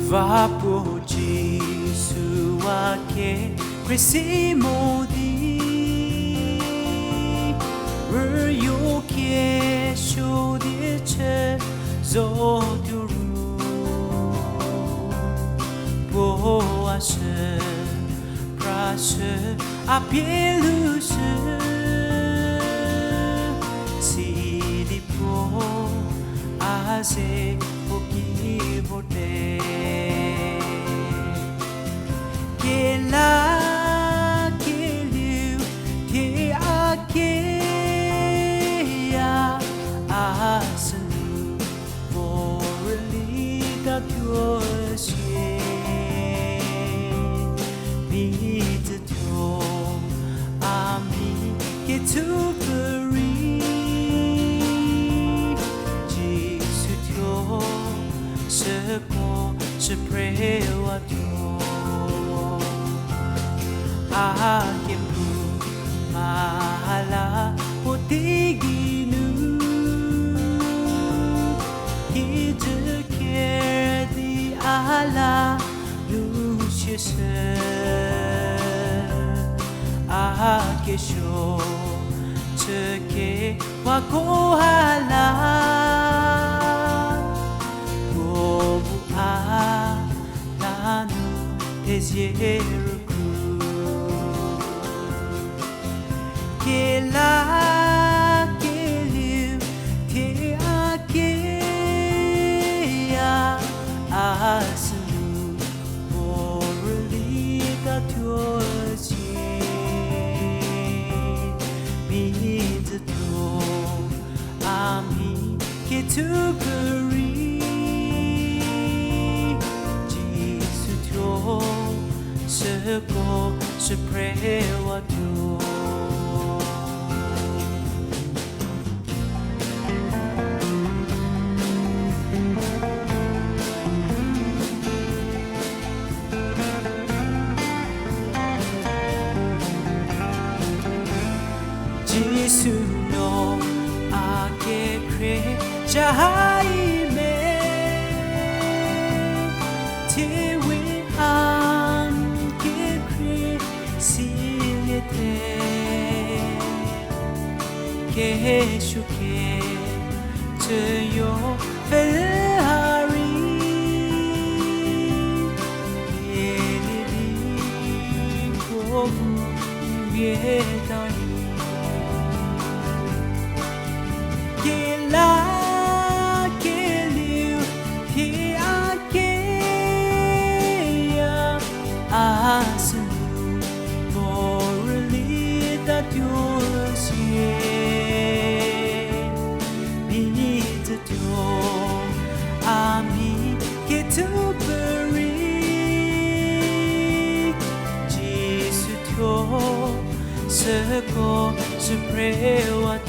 Vapo Gesù che crescimo di Rio che sciodice zodiru Boashe Prashe Apielushe Silipo Ase Pokivote Kela Kelu Te Akea Asanu Morally that yours Beat the door Ami Get to Je pray what you Akemu Mahala Potiginu Kite care the Allah Lucius Akesho Cheke Wakohala Desieruku Kela Kelu Te Akea Asunu Morally that yours Be the door Ami Ketuperi Je pray what you Jesus no ake kre jaime tiwi Keshuke to your Ferrari Yelili Kovu Yedani Kela Kelu Ki Akea Asunu Morally that yours Ami Ketuperi Jesus to Seko Je pray what